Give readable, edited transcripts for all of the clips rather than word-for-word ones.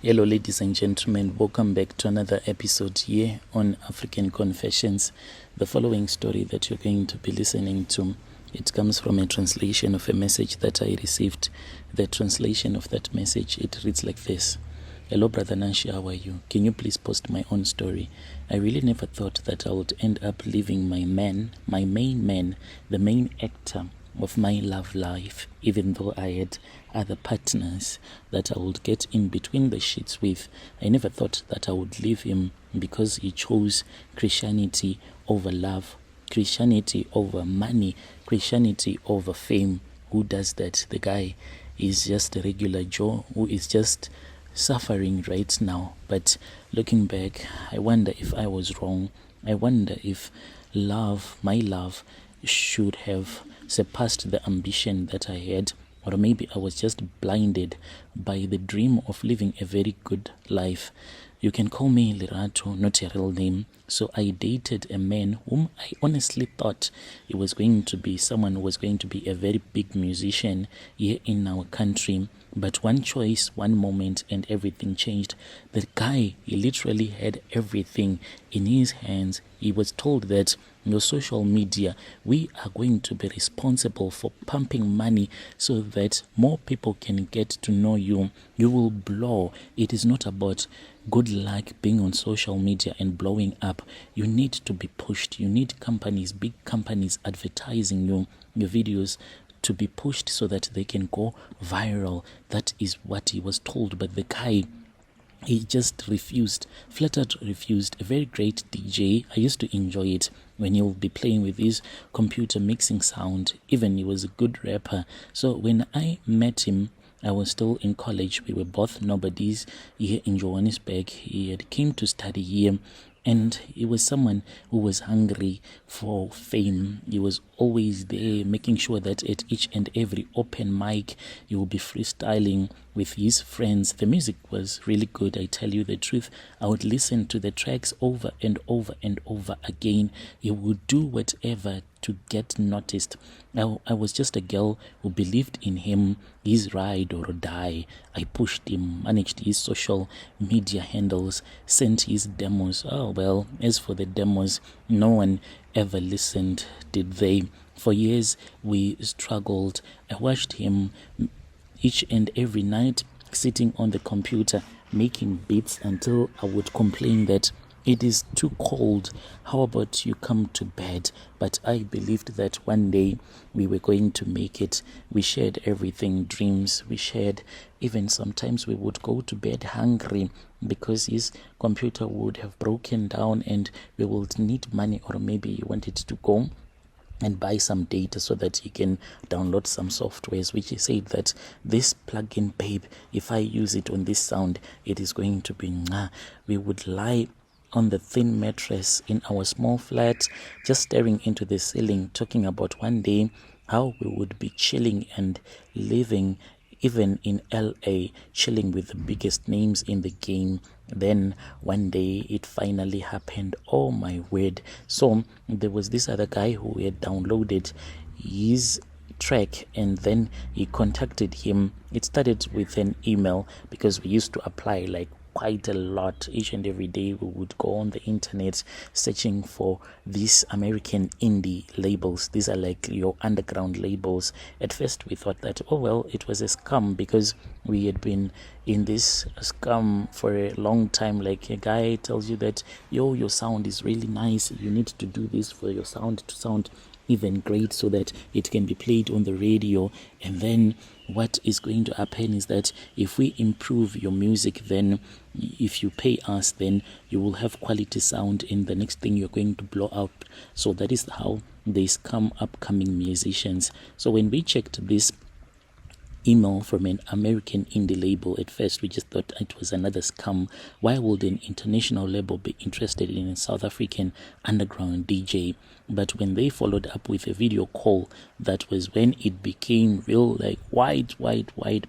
Hello, ladies and gentlemen. Welcome back to another episode here on African Confessions. The following story that you're going to be listening to, it comes from a translation of a message that I received. The translation of that message, it reads like this. Hello, Brother Nanshi, how are you? Can you please post my own story? I really never thought that I would end up leaving my main man, the main actor of my love life, even though I had other partners that I would get in between the sheets with. I never thought that I would leave him because he chose Christianity over love, Christianity over money, Christianity over fame. Who does that? The guy is just a regular Joe who is just suffering right now. But looking back, I wonder if I was wrong. I wonder if my love should have surpassed the ambition that I had, or maybe I was just blinded by the dream of living a very good life. You can call me Lerato, not a real name. So I dated a man whom I honestly thought he was going to be someone who was going to be a very big musician here in our country. But one choice, one moment, and everything changed. The guy, he literally had everything in his hands. He was told that your social media, we are going to be responsible for pumping money so that more people can get to know you. You will blow. It is not about good luck being on social media and blowing up. You need to be pushed. You need companies, big companies advertising your videos to be pushed so that they can go viral. That is what he was told. But the guy, he just refused, flat out refused. A very great DJ. I used to enjoy it when he would be playing with his computer mixing sound. Even he was a good rapper. So when I met him, I was still in college. We were both nobodies here in Johannesburg. He had came to study here, and he was someone who was hungry for fame. He was always there, making sure that at each and every open mic, he will be freestyling with his friends. The music was really good, I tell you the truth. I would listen to the tracks over and over and over again. He would do whatever to get noticed. I was just a girl who believed in him, his ride or die. I pushed him, managed his social media handles, sent his demos. Oh well, as for the demos, no one ever listened, did they? For years we struggled. I watched him each and every night sitting on the computer making beats until I would complain that it is too cold. How about you come to bed? But I believed that one day we were going to make it. We shared everything, dreams. We shared, even sometimes we would go to bed hungry because his computer would have broken down and we would need money, or maybe he wanted to go and buy some data so that he can download some softwares, which he said that this plugin, babe, if I use it on this sound, it is going to be nah. We would lie on the thin mattress in our small flat, just staring into the ceiling, talking about one day how we would be chilling and living even in LA, chilling with the biggest names in the game. Then one day it finally happened. Oh my word. So there was this other guy who had downloaded his track, and then he contacted him. It started with an email because we used to apply like quite a lot. Each and every day we would go on the internet searching for these American indie labels. These are like your underground labels. At first we thought that, oh well, it was a scam because we had been in this scam for a long time. Like a guy tells you that, yo, your sound is really nice, you need to do this for your sound to sound even great so that it can be played on the radio. And then what is going to happen is that if we improve your music, then if you pay us, then you will have quality sound, and the next thing you're going to blow up. So that is how they scam upcoming musicians. So when we checked this email from an American indie label, at first we just thought it was another scam. Why would an international label be interested in a South African underground DJ? But when they followed up with a video call, that was when it became real. Like white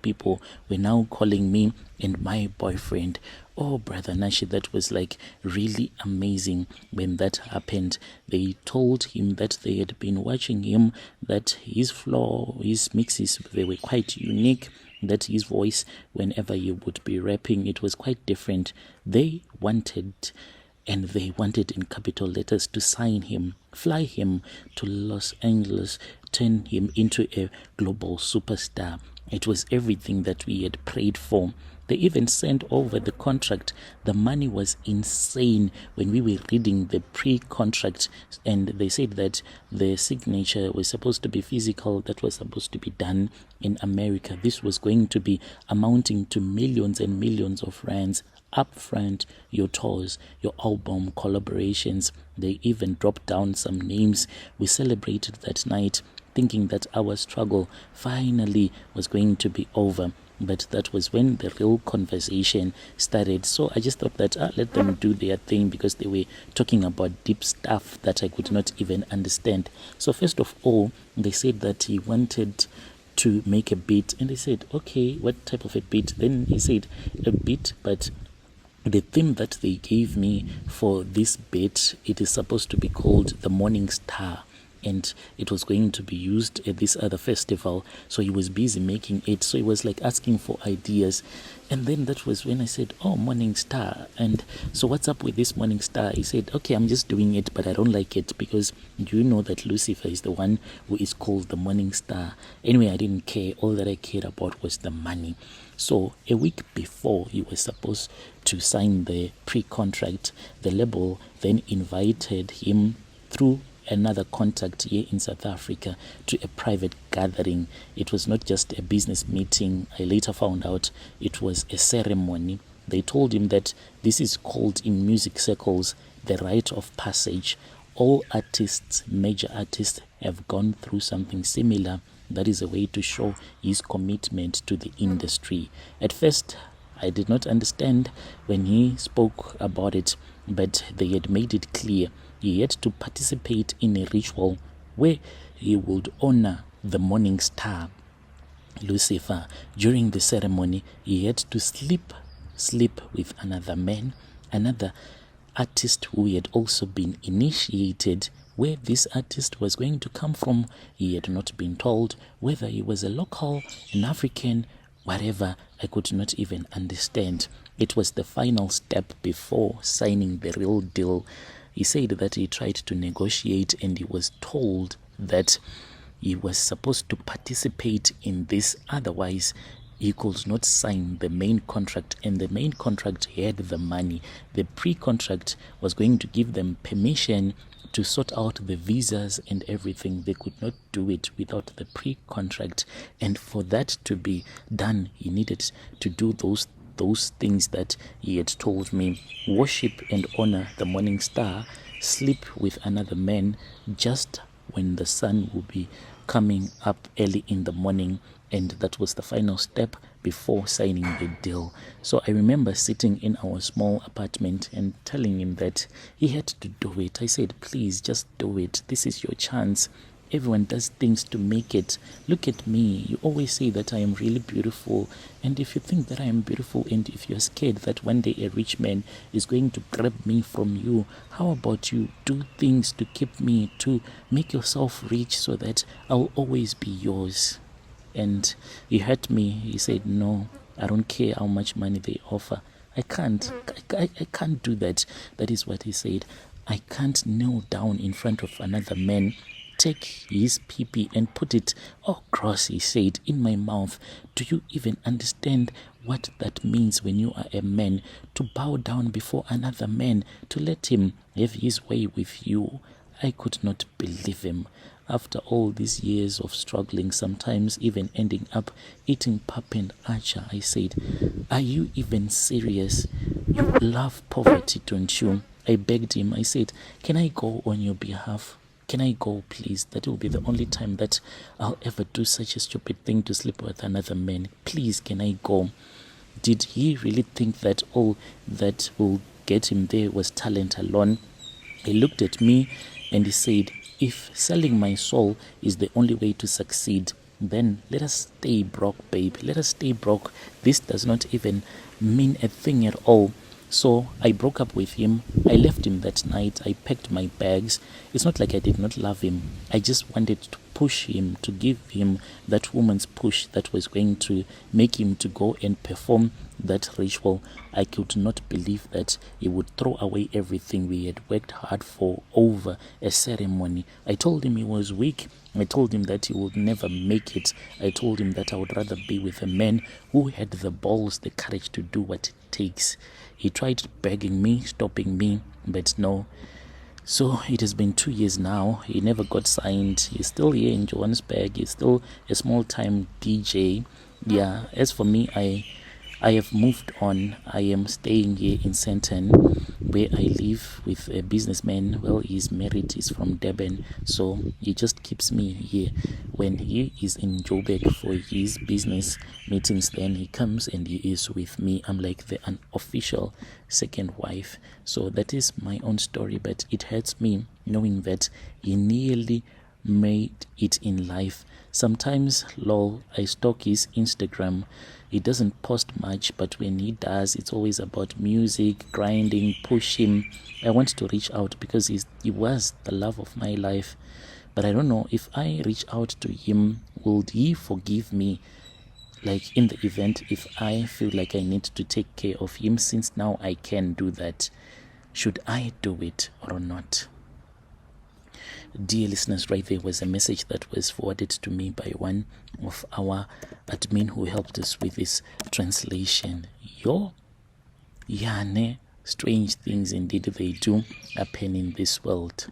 people were now calling me and my boyfriend. Oh, Brother Nashi, that was like really amazing when that happened. They told him that they had been watching him, that his flow, his mixes, they were quite unique. that his voice, whenever he would be rapping, it was quite different. They wanted in capital letters to sign him, fly him to Los Angeles, turn him into a global superstar. It was everything that we had prayed for. They even sent over the contract. The money was insane when we were reading the pre-contract, and they said that the signature was supposed to be physical, that was supposed to be done in America. This was going to be amounting to millions and millions of rands upfront, your tours, your album collaborations. They even dropped down some names. We celebrated that night thinking that our struggle finally was going to be over. But that was when the real conversation started. So I just thought that let them do their thing, because they were talking about deep stuff that I could not even understand. So first of all, they said that he wanted to make a beat, and they said, okay, what type of a beat? Then he said a beat, but the theme that they gave me for this bit, it is supposed to be called The Morning Star, and it was going to be used at this other festival. So he was busy making it, so he was like asking for ideas. And then that was when I said, oh, Morning Star, and so what's up with this Morning Star? He said, okay, I'm just doing it, but I don't like it, because you know that Lucifer is the one who is called the Morning Star. Anyway, I didn't care. All that I cared about was the money. So a week before he was supposed to sign the pre-contract, the label then invited him through another contact here in South Africa to a private gathering. It was not just a business meeting. I later found out it was a ceremony. They told him that this is called in music circles the rite of passage. All artists, major artists, have gone through something similar. That is a way to show his commitment to the industry. At first, I did not understand when he spoke about it, but they had made it clear he had to participate in a ritual where he would honor the Morning Star, Lucifer. During the ceremony, he had to sleep with another man, another artist who had also been initiated. Where this artist was going to come from, he had not been told. Whether he was a local, an African, whatever, I could not even understand. It was the final step before signing the real deal. He said that he tried to negotiate, and he was told that he was supposed to participate in this, otherwise he could not sign the main contract, and the main contract had the money. The pre-contract was going to give them permission to sort out the visas and everything. They could not do it without the pre-contract, and for that to be done, he needed to do those things that he had told me: worship and honor the Morning Star, sleep with another man just when the sun will be coming up early in the morning. And that was the final step before signing the deal. So I remember sitting in our small apartment and telling him that he had to do it. I said, please, just do it. This is your chance. Everyone does things to make it. Look at me. You always say that I am really beautiful. And if you think that I am beautiful, and if you're scared that one day a rich man is going to grab me from you, how about you do things to keep me, to make yourself rich, so that I'll always be yours? And he hurt me. He said, no, I don't care how much money they offer. I can't do that. That is what he said. I can't kneel down in front of another man, take his pee and put it, oh gross, he said, in my mouth. Do you even understand what that means when you are a man? To bow down before another man, to let him have his way with you. I could not believe him. After all these years of struggling, sometimes even ending up eating pap and acha, I said, are you even serious? You love poverty, don't you? I begged him. I said, can I go on your behalf? Can I go, please? That will be the only time that I'll ever do such a stupid thing, to sleep with another man. Please, can I go? Did he really think that all that will get him there was talent alone? He looked at me and he said, if selling my soul is the only way to succeed, then let us stay broke, babe. Let us stay broke. This does not even mean a thing at all. So I broke up with him. I left him that night. I packed my bags. It's not like I did not love him. I just wanted to push him, to give him that woman's push that was going to make him to go and perform that ritual. I could not believe that he would throw away everything we had worked hard for over a ceremony. I told him he was weak. I told him that he would never make it. I told him that I would rather be with a man who had the balls, the courage to do what it takes. He tried begging me, stopping me, but no. So it has been 2 years now. He never got signed. He's still here in Johannesburg. He's still a small-time DJ. Yeah, as for me, I have moved on. I am staying here in Sandton, where I live with a businessman. Well, he's married. He's from Durban, so he just keeps me here. When he is in Joburg for his business meetings, then he comes and he is with me. I'm like the unofficial second wife. So that is my own story, but it hurts me knowing that he nearly made it in life. Sometimes, lol, I stalk his Instagram. He doesn't post much, but when he does, it's always about music, grinding, pushing. I want to reach out because he was the love of my life. But I don't know, if I reach out to him, would he forgive me? Like in the event, if I feel like I need to take care of him, since now I can do that, should I do it or not? Dear listeners, right there was a message that was forwarded to me by one of our admin who helped us with this translation. Yane, strange things indeed they do happen in this world.